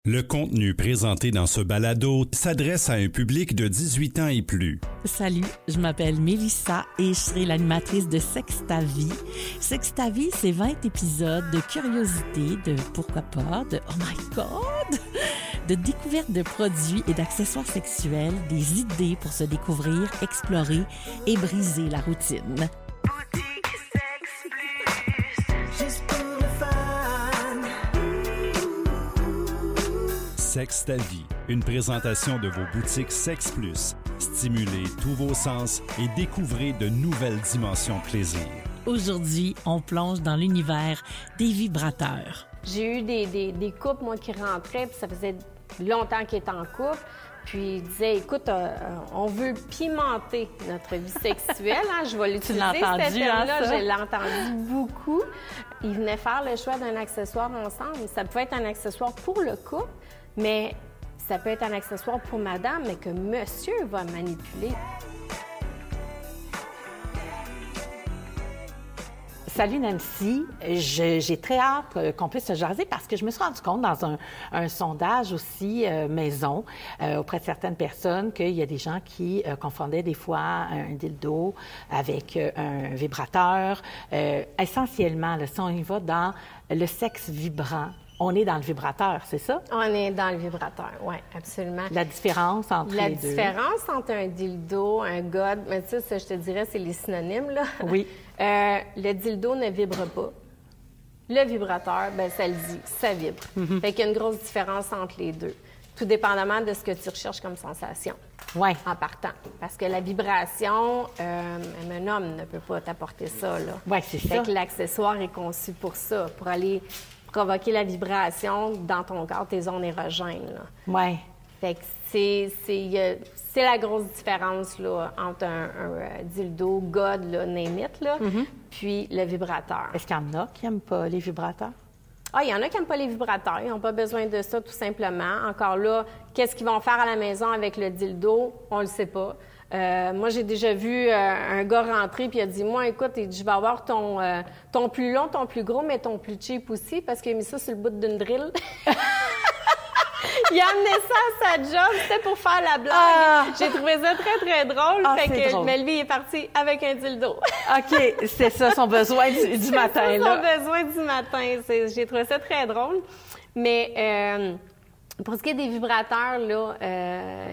Le contenu présenté dans ce balado s'adresse à un public de 18 ans et plus. Salut, je m'appelle Mélissa et je serai l'animatrice de Sexe ta vie. Sexe ta vie, c'est 20 épisodes de curiosité, de pourquoi pas, de oh my God, de découverte de produits et d'accessoires sexuels, des idées pour se découvrir, explorer et briser la routine. Sexe ta vie, une présentation de vos boutiques Sexe Plus. Stimulez tous vos sens et découvrez de nouvelles dimensions plaisir. Aujourd'hui, on plonge dans l'univers des vibrateurs. J'ai eu des couples, moi, qui rentraient, puis ça faisait longtemps qu'ils étaient en couple. Puis ils disaient, écoute, on veut pimenter notre vie sexuelle. Hein? Je vais l'utiliser, ce terme-là. Je l'ai entendu beaucoup. Ils venaient faire le choix d'un accessoire ensemble. Ça peut être un accessoire pour le couple, mais ça peut être un accessoire pour madame, mais que monsieur va manipuler. Salut Nancy, j'ai très hâte qu'on puisse se jaser parce que je me suis rendu compte dans un sondage aussi maison auprès de certaines personnes qu'il y a des gens qui confondaient des fois un dildo avec un vibrateur. Essentiellement, là, si on y va dans le sexe vibrant, on est dans le vibrateur, c'est ça? On est dans le vibrateur, oui, absolument. La différence entre les deux? La différence entre un dildo, un god, mais ça, je te dirais, c'est les synonymes, là. Oui. Le dildo ne vibre pas. Le vibrateur, bien, ça le dit, ça vibre. Mm-hmm. Fait qu'il y a une grosse différence entre les deux, tout dépendamment de ce que tu recherches comme sensation. Oui. En partant. Parce que la vibration, un homme ne peut pas t'apporter ça, là. Oui, c'est ça. Fait que l'accessoire est conçu pour ça, pour aller provoquer la vibration dans ton corps, tes zones érogènes. Oui. Fait que c'est la grosse différence là, entre un dildo, god, là, name it, là, puis le vibrateur. Est-ce qu'il y en a qui n'aiment pas les vibrateurs? Ah, il y en a qui n'aiment pas les vibrateurs. Ils n'ont pas besoin de ça, tout simplement. Encore là, qu'est-ce qu'ils vont faire à la maison avec le dildo? On le sait pas. Moi, j'ai déjà vu un gars rentrer puis il a dit, moi, écoute, je vais avoir ton plus long, ton plus gros, mais ton plus cheap aussi, parce qu'il a mis ça sur le bout d'une drill. Il a amené ça à sa job, c'était pour faire la blague. Ah! J'ai trouvé ça très, très drôle. Drôle. Mais lui, il est parti avec un dildo. OK, c'est ça, son besoin du matin. Son besoin du matin. J'ai trouvé ça très drôle. Mais pour ce qui est des vibrateurs, là,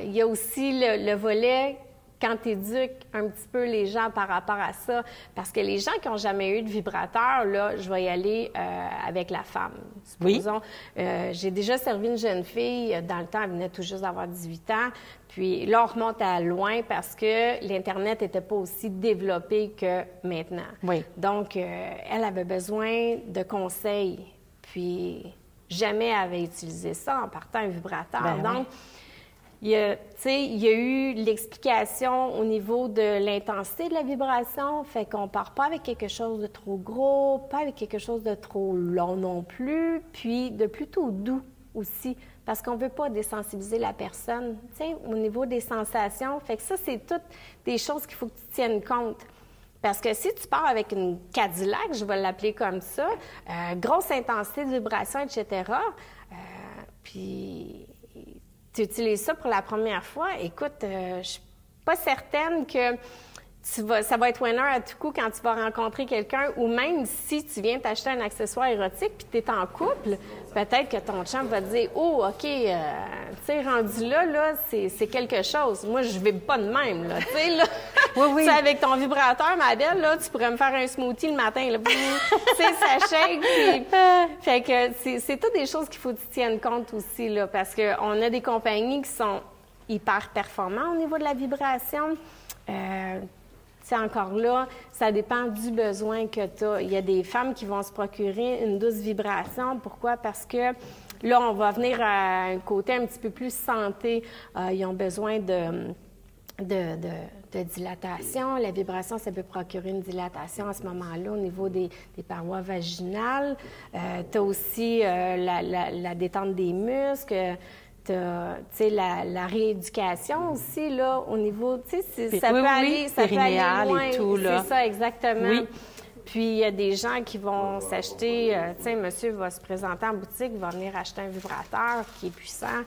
il y a aussi le volet quand tu éduques un petit peu les gens par rapport à ça. Parce que les gens qui n'ont jamais eu de vibrateur, là, je vais y aller avec la femme. Supposons, j'ai déjà servi une jeune fille, dans le temps, elle venait tout juste d'avoir 18 ans. Puis là, on remonte à loin parce que l'Internet n'était pas aussi développé que maintenant. Oui. Donc, elle avait besoin de conseils. Puis, jamais elle avait utilisé ça en partant un vibrateur. Donc, il y a eu l'explication au niveau de l'intensité de la vibration, fait qu'on part pas avec quelque chose de trop gros, pas avec quelque chose de trop long non plus, puis de plutôt doux aussi, parce qu'on veut pas désensibiliser la personne, au niveau des sensations. Fait que ça, c'est toutes des choses qu'il faut que tu tiennes compte. Parce que si tu pars avec une Cadillac, je vais l'appeler comme ça, grosse intensité de vibration, etc., puis tu utilises ça pour la première fois, écoute, je suis pas certaine que ça va être winner à tout coup quand tu vas rencontrer quelqu'un, ou même si tu viens t'acheter un accessoire érotique puis tu es en couple, peut-être que ton chum va te dire « Oh, OK, tu sais, rendu là, c'est quelque chose. Moi, je vibre pas de même, là, tu sais, là. Oui. Avec ton vibrateur, ma belle, là, tu pourrais me faire un smoothie le matin, là. Tu sais, ça shake. Puis... Fait que c'est toutes des choses qu'il faut que tu tiennes compte aussi, là, parce qu'on a des compagnies qui sont hyper performantes au niveau de la vibration. C'est encore là, ça dépend du besoin que tu as. Il y a des femmes qui vont se procurer une douce vibration. Pourquoi? Parce que là, on va venir à un côté un petit peu plus santé. Ils ont besoin de dilatation. La vibration, ça peut procurer une dilatation à ce moment-là au niveau des parois vaginales. Tu as aussi la détente des muscles. La rééducation aussi, là, au niveau, ça peut aller loin. Et tout, là. C'est ça, exactement. Oui. Puis, il y a des gens qui vont s'acheter, tu sais, monsieur va se présenter en boutique, va venir acheter un vibrateur qui est puissant.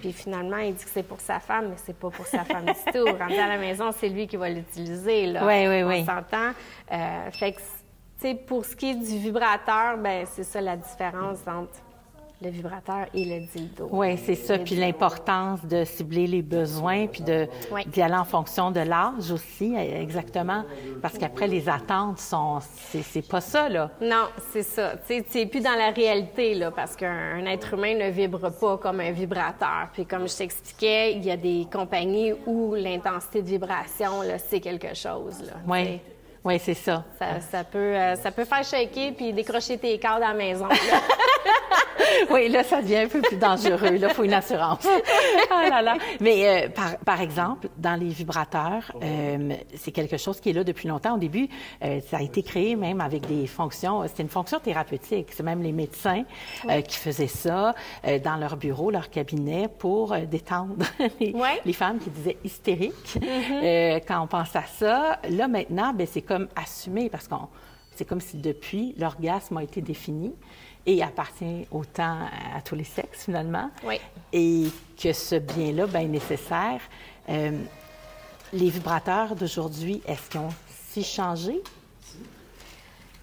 Puis, finalement, il dit que c'est pour sa femme, mais c'est pas pour sa femme du tout. Rendu à la maison, c'est lui qui va l'utiliser, là. Oui. On s'entend. Fait que, tu sais, pour ce qui est du vibrateur, ben c'est ça la différence entre le vibrateur et le dildo. Oui, c'est ça. Puis l'importance de cibler les besoins, puis d'y aller en fonction de l'âge aussi, exactement. Parce qu'après, les attentes sont... C'est pas ça, là. Non, c'est ça. Tu sais, c'est plus dans la réalité, là, parce qu'un être humain ne vibre pas comme un vibrateur. Puis comme je t'expliquais, il y a des compagnies où l'intensité de vibration, là, c'est quelque chose, là. Oui. Oui, c'est ça. Ça peut faire shaker puis décrocher tes cadres à la maison. Oui, là, ça devient un peu plus dangereux. Là, il faut une assurance. Ah là là. Mais par exemple, dans les vibrateurs, c'est quelque chose qui est là depuis longtemps. Au début, ça a été créé même avec des fonctions. C'était une fonction thérapeutique. C'est même les médecins qui faisaient ça dans leur bureau, leur cabinet, pour détendre les femmes qui disaient hystériques. Quand on pense à ça, là, maintenant, bien, c'est comme assumé parce qu'on c'est comme si depuis, l'orgasme a été défini et appartient autant à tous les sexes, finalement. Oui. Et que ce bien-là, bien, est nécessaire. Les vibrateurs d'aujourd'hui, est-ce qu'ils ont si changé?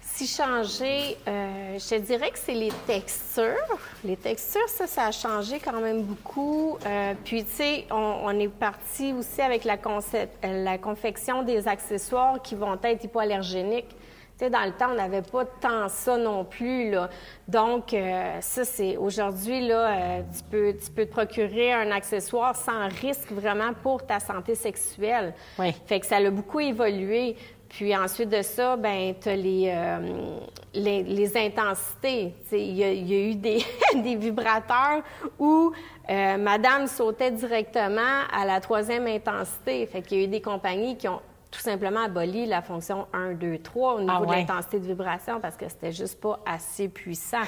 Si changé, je te dirais que c'est les textures. Les textures, ça a changé quand même beaucoup. Puis, tu sais, on est parti aussi avec la confection des accessoires qui vont être hypoallergéniques. Tu sais, dans le temps, on n'avait pas tant ça non plus, là. Donc, ça, c'est... Aujourd'hui, là, tu peux te procurer un accessoire sans risque vraiment pour ta santé sexuelle. Oui. Fait que ça a beaucoup évolué. Puis ensuite de ça, ben tu as les intensités. Il y a eu des vibrateurs où madame sautait directement à la 3e intensité. Fait qu'il y a eu des compagnies qui ont tout simplement aboli la fonction 1, 2, 3 au niveau de l'intensité de vibration parce que c'était juste pas assez puissant.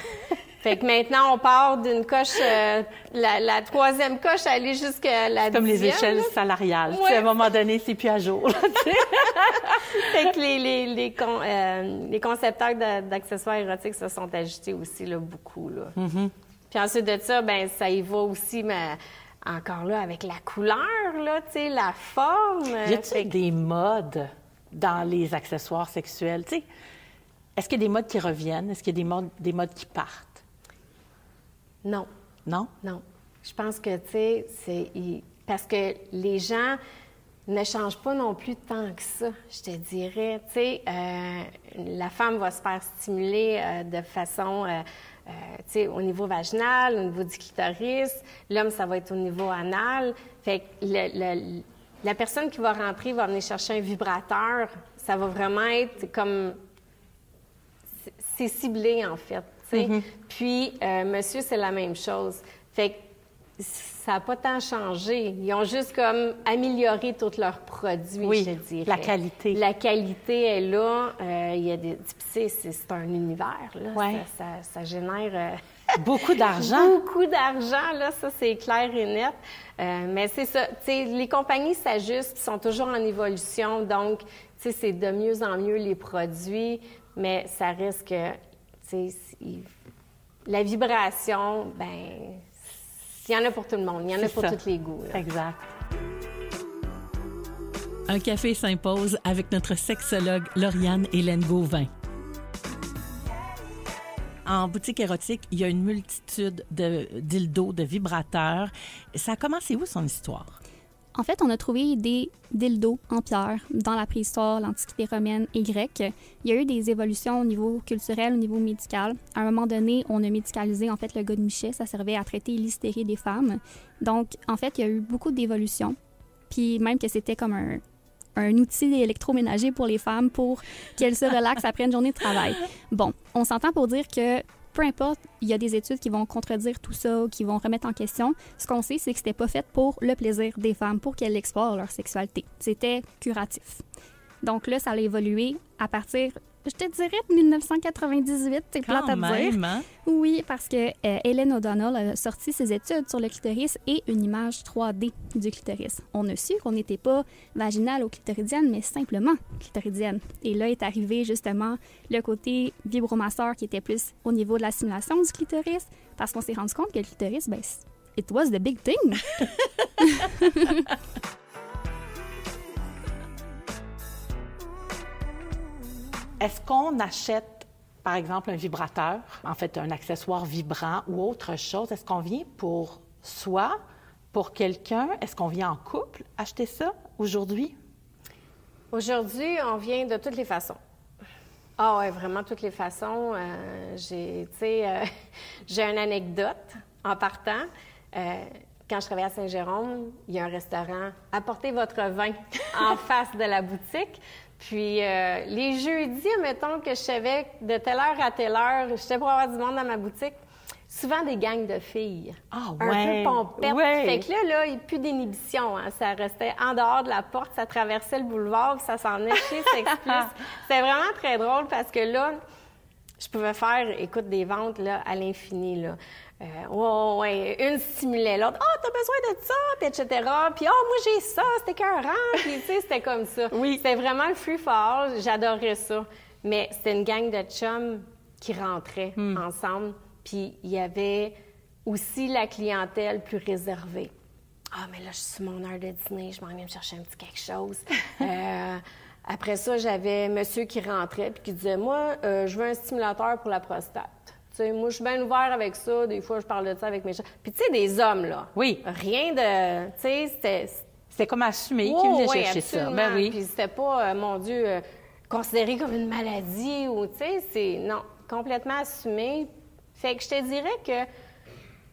Fait que maintenant, on part d'une coche, la 3e coche, aller jusqu'à la 10e. Comme les échelles salariales. Ouais. À un moment donné, c'est plus à jour. Fait que les concepteurs d'accessoires érotiques se sont ajoutés aussi là, beaucoup. Là. Mm-hmm. Puis ensuite de ça, ben ça y va aussi, mais encore là, avec la couleur, là, tu sais, la forme. Y a-t-il des modes dans les accessoires sexuels? Tu sais, est-ce qu'il y a des modes qui reviennent? Est-ce qu'il y a des modes qui partent? Non. Non? Non. Je pense que, tu sais, parce que les gens ne changent pas non plus tant que ça, je te dirais. Tu sais, la femme va se faire stimuler de façon, tu sais, au niveau vaginal, au niveau du clitoris. L'homme, ça va être au niveau anal. Fait que la personne qui va rentrer va venir chercher un vibrateur. Ça va vraiment être comme... C'est ciblé, en fait. Mm-hmm. Puis, monsieur, c'est la même chose. Fait que ça n'a pas tant changé. Ils ont juste comme amélioré tous leurs produits, je dirais. La qualité. La qualité est là. Il y a c'est un univers, là. Ouais. Ça génère... beaucoup d'argent. Beaucoup d'argent, là, ça, c'est clair et net. Mais c'est ça. Tu sais, les compagnies s'ajustent, sont toujours en évolution. Donc, tu sais, c'est de mieux en mieux les produits, mais ça reste que... La vibration, ben, il y en a pour tout le monde. Il y en a pour tous les goûts. Là. Exact. Un café s'impose avec notre sexologue Lauriane Hélène Gauvin. En boutique érotique, il y a une multitude de dildos, de vibrateurs. Ça a commencé où, son histoire? En fait, on a trouvé des dildos en pierre dans la préhistoire, l'Antiquité romaine et grecque. Il y a eu des évolutions au niveau culturel, au niveau médical. À un moment donné, on a médicalisé en fait le godemichet. Ça servait à traiter l'hystérie des femmes. Donc, en fait, il y a eu beaucoup d'évolutions. Puis même que c'était comme un outil électroménager pour les femmes pour qu'elles se relaxent après une journée de travail. Bon, on s'entend pour dire que peu importe, il y a des études qui vont contredire tout ça, qui vont remettre en question. Ce qu'on sait, c'est que c'était pas fait pour le plaisir des femmes, pour qu'elles explorent leur sexualité. C'était curatif. Donc là, ça a évolué à partir Je te dirais 1998, c'est plate à dire. Hein? Oui, parce que Helen O'Donnell a sorti ses études sur le clitoris et une image 3D du clitoris. On a su qu'on n'était pas vaginale ou clitoridienne, mais simplement clitoridienne. Et là est arrivé justement le côté vibromasseur qui était plus au niveau de la stimulation du clitoris, parce qu'on s'est rendu compte que le clitoris, ben, it was the big thing. Est-ce qu'on achète, par exemple, un vibrateur, en fait, un accessoire vibrant ou autre chose? Est-ce qu'on vient pour soi, pour quelqu'un? Est-ce qu'on vient en couple acheter ça aujourd'hui? Aujourd'hui, on vient de toutes les façons. Ah ouais, vraiment toutes les façons. J'ai une anecdote en partant. Quand je travaillais à Saint-Jérôme, il y a un restaurant. Apportez votre vin en face de la boutique. Puis les jeudis, mettons que je savais de telle heure à telle heure, j'étais pour avoir du monde dans ma boutique. Souvent des gangs de filles. Ah un ouais. peu pompettes. Ouais. Fait que là, il n'y a plus d'inhibition. Hein. Ça restait en dehors de la porte, ça traversait le boulevard, puis ça s'en venait chez Sex Plus. C'était vraiment très drôle parce que là, je pouvais faire, écoute, des ventes là, à l'infini. Là. Une stimulait l'autre. « Ah, t'as besoin de ça! » puis etc. Puis « Ah, moi, j'ai ça! C'était écœurant! » Puis, tu sais, c'était comme ça. Oui. C'était vraiment le free-for. J'adorais ça. Mais c'était une gang de chums qui rentraient ensemble. Puis, il y avait aussi la clientèle plus réservée. « Ah, mais là, je suis sur mon heure de dîner. Je m'en viens me chercher un petit quelque chose. » Après ça, j'avais monsieur qui rentrait puis qui disait « Moi, je veux un stimulateur pour la prostate. » T'sais, moi, je suis bien ouvert avec ça. Des fois, je parle de ça avec mes chats. Puis, tu sais, des hommes, là. Oui. Rien de... Tu sais, c'était comme assumé qu'ils venaient chercher absolument. ça. Ben oui. Puis, c'était pas, mon Dieu, considéré comme une maladie ou, tu sais, c'est... Non, complètement assumé. Fait que je te dirais que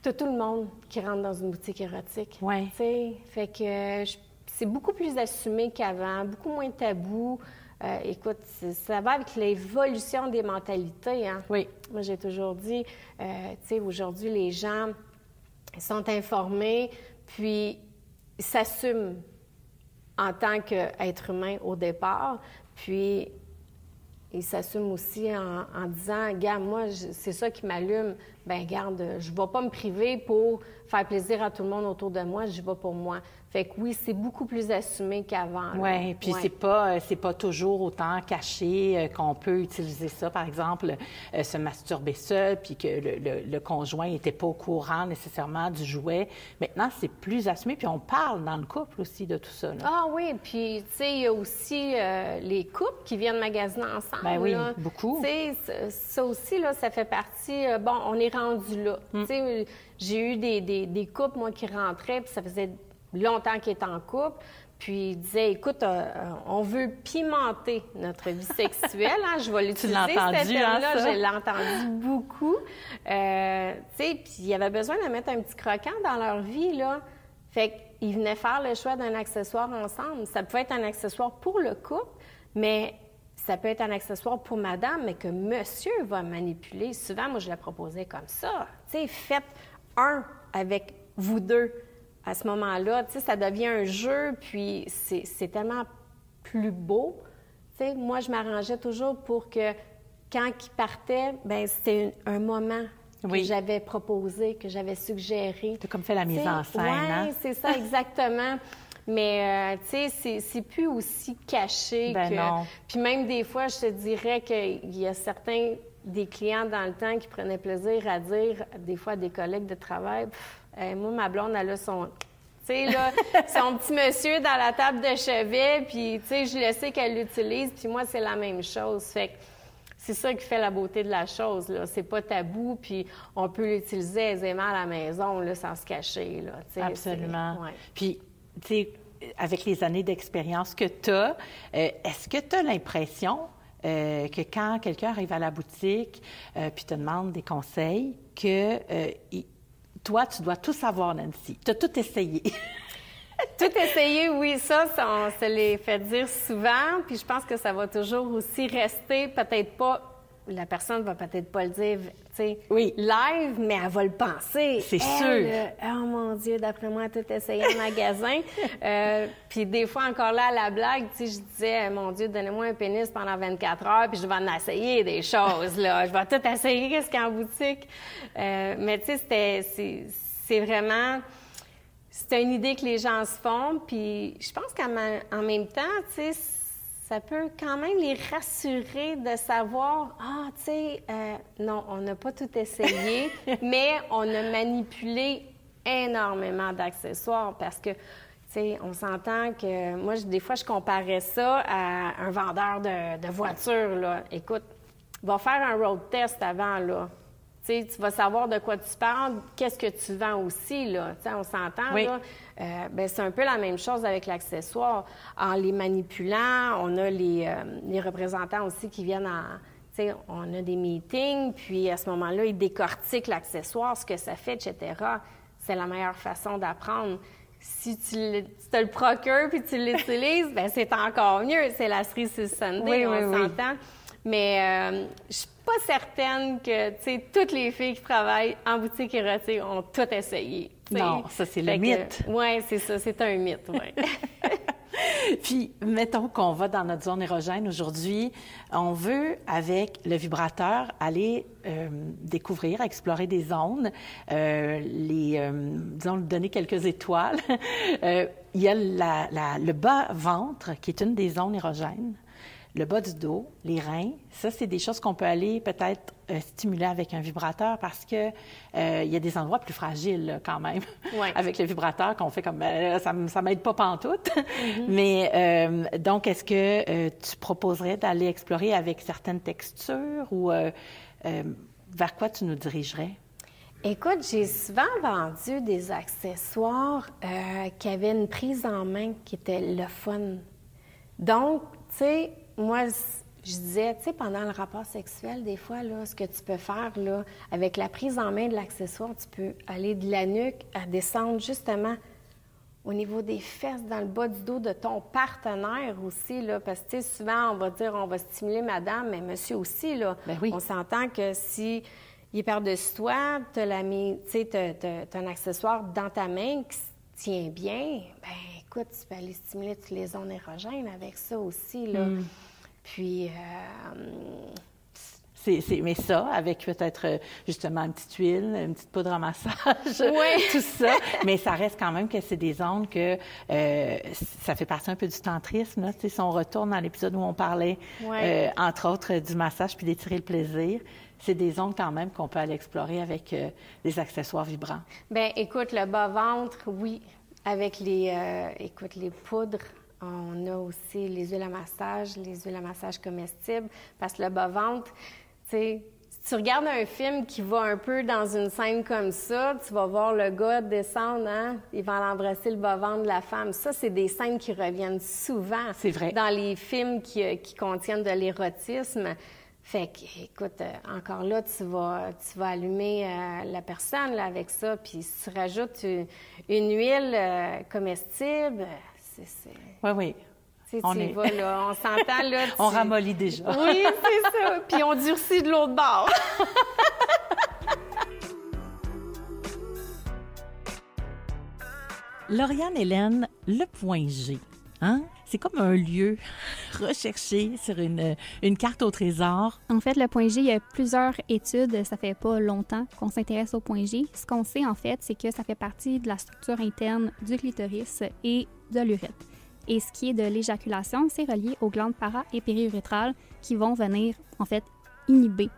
t'as tout le monde qui rentre dans une boutique érotique. Oui. Tu sais, fait que c'est beaucoup plus assumé qu'avant, beaucoup moins tabou. Écoute, ça va avec l'évolution des mentalités. Hein? Oui. Moi, j'ai toujours dit, tu sais, aujourd'hui, les gens sont informés, puis ils s'assument en tant qu'être humain au départ, puis ils s'assument aussi en disant, regarde, moi, c'est ça qui m'allume. Bien, regarde, je ne vais pas me priver pour faire plaisir à tout le monde autour de moi, j'y vais pour moi. Fait que oui, c'est beaucoup plus assumé qu'avant. Oui, puis c'est pas toujours autant caché qu'on peut utiliser ça, par exemple, se masturber seul, puis que le conjoint n'était pas au courant nécessairement du jouet. Maintenant, c'est plus assumé, puis on parle dans le couple aussi de tout ça. Là. Ah oui, puis tu sais, il y a aussi les couples qui viennent magasiner ensemble. Ben oui, là. beaucoup. Tu sais, ça aussi, là, ça fait partie... bon, on est rendu là. Tu sais, j'ai eu des couples, moi, qui rentraient, puis ça faisait longtemps qu'ils étaient en couple, puis ils disaient, écoute, on veut pimenter notre vie sexuelle. Hein? Je vais l'utiliser, ce terme-là. Hein, je l'ai entendu beaucoup. Tu sais, puis il y avait besoin de mettre un petit croquant dans leur vie, là. Fait qu'ils venaient faire le choix d'un accessoire ensemble. Ça pouvait être un accessoire pour le couple, mais ça peut être un accessoire pour madame, mais que monsieur va manipuler. Souvent, moi, je le proposais comme ça. Tu sais, faites un avec vous deux. À ce moment-là, tu sais, ça devient un jeu, puis c'est tellement plus beau. Tu sais, moi, je m'arrangeais toujours pour que quand ils partaient, bien, c'était un moment que j'avais proposé, que j'avais suggéré. Tu as comme fait la mise en scène, hein? Oui, c'est ça, exactement. Mais, tu sais, c'est plus aussi caché ben que... non. Puis même des fois, je te dirais qu'il y a certains des clients dans le temps qui prenaient plaisir à dire, des fois, à des collègues de travail... moi, ma blonde, elle a son... Tu sais, là, son petit monsieur dans la table de chevet, puis, tu sais, je le sais qu'elle l'utilise, puis moi, c'est la même chose. Fait que c'est ça qui fait la beauté de la chose, là. C'est pas tabou, puis on peut l'utiliser aisément à la maison, là, sans se cacher, là. Tu sais, absolument. Ouais. Puis, tu sais, avec les années d'expérience que tu as, est-ce que tu as l'impression que quand quelqu'un arrive à la boutique puis te demande des conseils, que... toi, tu dois tout savoir, Nancy. Tu as tout essayé. Tout essayé, oui. Ça, on se les fait dire souvent. Puis je pense que ça va toujours aussi rester, peut-être pas, la personne va peut-être pas le dire, tu live, mais elle va le penser. C'est sûr. Oh mon Dieu, d'après moi, tout essayé en magasin. Puis des fois, encore là, à la blague, je disais, mon Dieu, donnez-moi un pénis pendant 24 heures, puis je vais en essayer des choses, là. Je vais tout essayer, qu'est-ce qu'il y a en boutique. Mais tu sais, c'est vraiment... C'est une idée que les gens se font, puis je pense qu'en même temps, tu sais, ça peut quand même les rassurer de savoir, non, on n'a pas tout essayé, mais on a manipulé énormément d'accessoires parce que, tu sais, on s'entend que, moi, des fois, je comparais ça à un vendeur de voitures, là. Écoute, va faire un road test avant, là. Tu sais, tu vas savoir de quoi tu parles, qu'est-ce que tu vends aussi, là. Tu sais, on s'entend, là. Bien, c'est un peu la même chose avec l'accessoire. En les manipulant, on a les représentants aussi qui viennent tu sais, on a des meetings, puis à ce moment-là, ils décortiquent l'accessoire, ce que ça fait, etc. C'est la meilleure façon d'apprendre. Si tu te le procures puis tu l'utilises, bien, c'est encore mieux. C'est la cerise sur le sundae, on s'entend. Mais je suis pas certaine que, tu sais, toutes les filles qui travaillent en boutique érotique ont tout essayé. T'sais. Non, ça, c'est le mythe. Oui, c'est ça, c'est un mythe, oui. Puis, mettons qu'on va dans notre zone érogène aujourd'hui, on veut, avec le vibrateur, aller découvrir, explorer des zones, disons, donner quelques étoiles. Il y a le bas-ventre, qui est une des zones érogènes. Le bas du dos, les reins, ça, c'est des choses qu'on peut aller peut-être stimuler avec un vibrateur parce que il y a des endroits plus fragiles là, quand même. Ouais. Avec le vibrateur qu'on fait comme ça m'aide pas pantoute. Mm-hmm. Mais donc, est-ce que tu proposerais d'aller explorer avec certaines textures ou vers quoi tu nous dirigerais? Écoute, j'ai souvent vendu des accessoires qui avaient une prise en main qui était le fun. Donc, tu sais, moi, je disais, tu sais, pendant le rapport sexuel, des fois, là, ce que tu peux faire, là, avec la prise en main de l'accessoire, tu peux aller de la nuque à descendre justement au niveau des fesses, dans le bas du dos de ton partenaire aussi, là, parce que, tu sais, souvent, on va dire, on va stimuler madame, mais monsieur aussi, là. Ben oui. On s'entend que si il est par-dessus toi, tu as un accessoire dans ta main qui tient bien, bien, écoute, tu peux aller stimuler toutes les zones érogènes avec ça aussi, là. Mm. Puis... mais ça, avec peut-être justement une petite huile, une petite poudre à massage, tout ça. Mais ça reste quand même que c'est des zones que ça fait partie un peu du tantrisme. Là. Si on retourne dans l'épisode où on parlait, entre autres, du massage puis d'étirer le plaisir, c'est des zones quand même qu'on peut aller explorer avec des accessoires vibrants. Bien, écoute, le bas-ventre, oui. Avec les poudres, on a aussi les huiles à massage comestibles, parce que le bas-ventre, tu sais, si tu regardes un film qui va un peu dans une scène comme ça, tu vas voir le gars descendre, hein? Il va l'embrasser le bas-ventre de la femme. Ça, c'est des scènes qui reviennent souvent dans les films qui contiennent de l'érotisme. Fait que, écoute, encore là, tu vas allumer la personne là, avec ça, puis si tu rajoutes une huile comestible, c'est... Oui. Vas, là, on s'entend, là... On ramollit déjà. Oui, c'est ça. Puis on durcit de l'autre bord. Lauriane Hélène, le point G, hein? C'est comme un lieu recherché sur une carte au trésor. En fait, le point G, il y a plusieurs études. Ça fait pas longtemps qu'on s'intéresse au point G. Ce qu'on sait, en fait, c'est que ça fait partie de la structure interne du clitoris et de l'urètre. Et ce qui est de l'éjaculation, c'est relié aux glandes para- et périurétrales qui vont venir, en fait, inhiber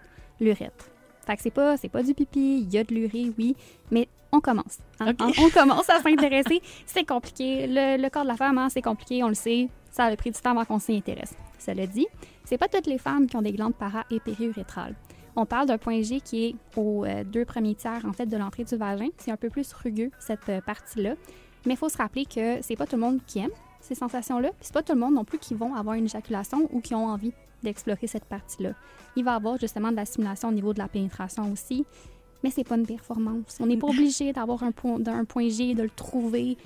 l'urètre. Fait que c'est pas du pipi, il y a de l'urée, oui, mais on commence. Hein? Okay. On commence à s'intéresser. C'est compliqué. Le corps de la femme, hein, c'est compliqué, on le sait. Ça a pris du temps avant qu'on s'y intéresse. Cela dit, c'est pas toutes les femmes qui ont des glandes para- et périurétrales. On parle d'un point G qui est aux 2 premiers tiers, en fait, de l'entrée du vagin. C'est un peu plus rugueux, cette partie-là. Mais il faut se rappeler que c'est pas tout le monde qui aime ces sensations-là. Puis c'est pas tout le monde non plus qui vont avoir une éjaculation ou qui ont envie d'explorer cette partie-là. Il va y avoir justement de la stimulation au niveau de la pénétration aussi, mais c'est pas une performance. On n'est pas obligé d'avoir un point G, de le trouver.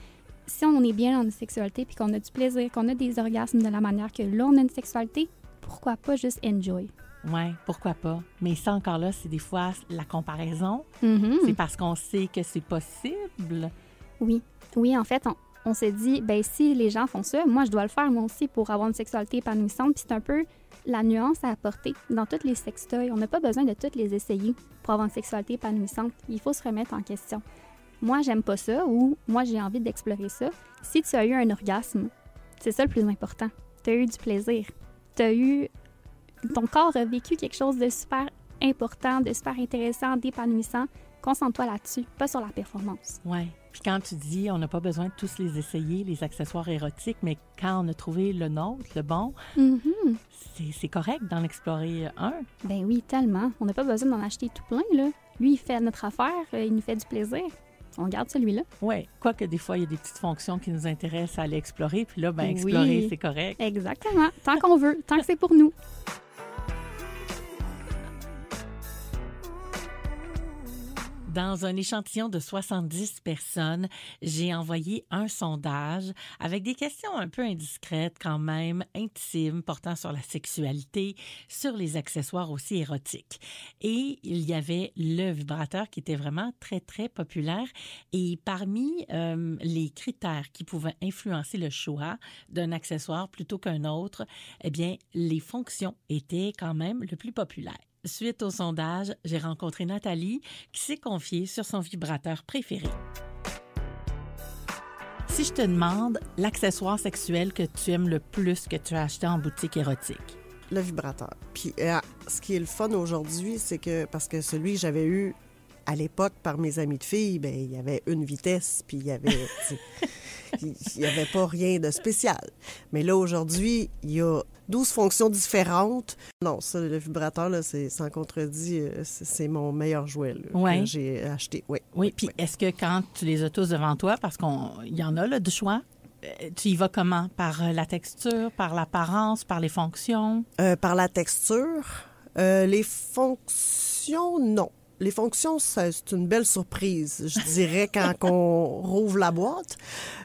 Si on est bien dans une sexualité puis qu'on a du plaisir, qu'on a des orgasmes de la manière que là, on a une sexualité, pourquoi pas juste enjoy? Oui, pourquoi pas. Mais ça, encore là, c'est des fois la comparaison. C'est parce qu'on sait que c'est possible. Oui. Oui, en fait, on s'est dit, ben si les gens font ça, moi, je dois le faire moi aussi pour avoir une sexualité épanouissante. Puis c'est un peu la nuance à apporter dans tous les sextoys. On n'a pas besoin de toutes les essayer pour avoir une sexualité épanouissante. Il faut se remettre en question. Moi, j'aime pas ça ou moi, j'ai envie d'explorer ça. Si tu as eu un orgasme, c'est ça le plus important. Tu as eu du plaisir. Ton corps a vécu quelque chose de super important, de super intéressant, d'épanouissant. Concentre-toi là-dessus, pas sur la performance. Oui. Puis quand tu dis, on n'a pas besoin de tous les essayer, les accessoires érotiques, mais quand on a trouvé le nôtre, le bon, c'est correct d'en explorer un. Ben oui, tellement. On n'a pas besoin d'en acheter tout plein, là. Lui, il fait notre affaire, il nous fait du plaisir. On garde celui-là. Oui, quoique des fois, il y a des petites fonctions qui nous intéressent à aller explorer, puis là, ben explorer, c'est correct. Exactement. Tant qu'on veut, tant que c'est pour nous. Dans un échantillon de 70 personnes, j'ai envoyé un sondage avec des questions un peu indiscrètes quand même, intimes, portant sur la sexualité, sur les accessoires aussi érotiques. Et il y avait le vibrateur qui était vraiment très, très populaire. Et parmi les critères qui pouvaient influencer le choix d'un accessoire plutôt qu'un autre, eh bien, les fonctions étaient quand même le plus populaire. Suite au sondage, j'ai rencontré Nathalie qui s'est confiée sur son vibrateur préféré. Si je te demande l'accessoire sexuel que tu aimes le plus que tu as acheté en boutique érotique? Le vibrateur. Puis ce qui est le fun aujourd'hui, c'est que, parce que celui que j'avais eu à l'époque par mes amis de filles, bien, il y avait une vitesse, puis il y avait... il n'y avait pas rien de spécial. Mais là, aujourd'hui, il y a 12 fonctions différentes. Non, ça, le vibrateur, là, c'est sans contredit, c'est mon meilleur jouet que j'ai acheté. Oui. Oui, puis est-ce que quand tu les as tous devant toi, parce qu'il y en a là, du choix, tu y vas comment? Par la texture, par l'apparence, par les fonctions? Par la texture. Les fonctions, non. Les fonctions, c'est une belle surprise, je dirais, quand on rouvre la boîte.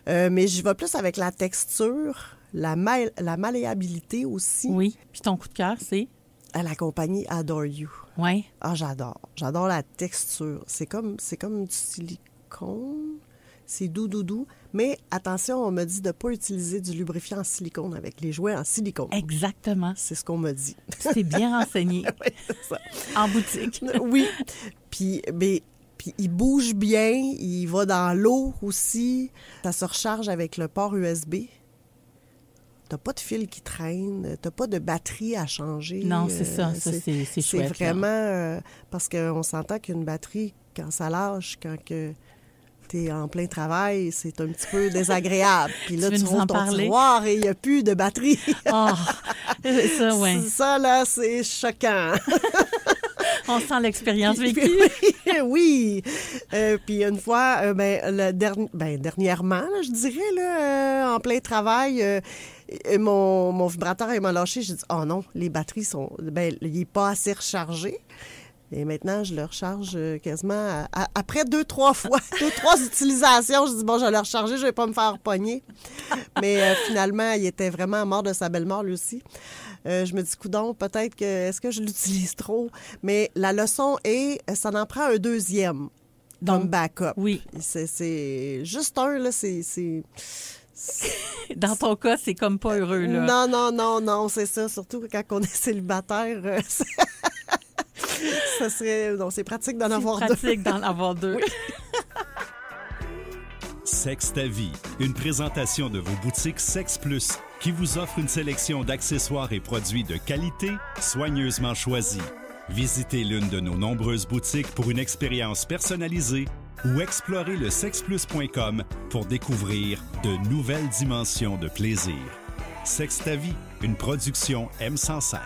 Mais je vais plus avec la texture, la malléabilité aussi. Oui. Puis ton coup de cœur, c'est? À la compagnie Adore You. Oui. Ah, j'adore. J'adore la texture. C'est comme du silicone. C'est doux. Mais attention, on me dit de ne pas utiliser du lubrifiant en silicone avec les jouets en silicone. Exactement. C'est ce qu'on m'a dit. C'est bien renseigné. Oui, c'est ça. En boutique. Oui. Puis il bouge bien, il va dans l'eau aussi. Ça se recharge avec le port USB. T'as pas de fil qui traîne, t'as pas de batterie à changer. Non, c'est ça. Ça, c'est chouette. C'est vraiment... parce qu'on s'entend qu'une batterie, quand ça lâche, quand t'es en plein travail, c'est un petit peu désagréable. Puis là, tu ouvres ton tiroir et il n'y a plus de batterie. Oh, c'est ça, oui. Ça, là, c'est choquant. On sent l'expérience vécue. Oui. Puis une fois, dernièrement, là, je dirais, là, en plein travail, mon vibrateur il m'a lâché. J'ai dit, oh non, les batteries il n'est pas assez rechargé. Et maintenant, je le recharge quasiment après 2-3 fois, 2-3 utilisations. Je dis, bon, je vais le recharger, je ne vais pas me faire pogner. Mais finalement, il était vraiment mort de sa belle mort, lui aussi. Je me dis, coudonc, peut-être est-ce que je l'utilise trop? Mais la leçon est, ça en prend un deuxième comme backup. Oui. C'est juste un, là, c'est... Dans ton cas, c'est comme pas heureux, là. Non, c'est ça. Surtout quand on est célibataire, ça serait... Non, c'est pratique d'en avoir deux. C'est pratique d'en avoir deux. Oui. Sexe ta vie, une présentation de vos boutiques Sexe Plus qui vous offre une sélection d'accessoires et produits de qualité soigneusement choisis. Visitez l'une de nos nombreuses boutiques pour une expérience personnalisée ou explorez le sexplus.com pour découvrir de nouvelles dimensions de plaisir. Sexe ta vie, une production M105.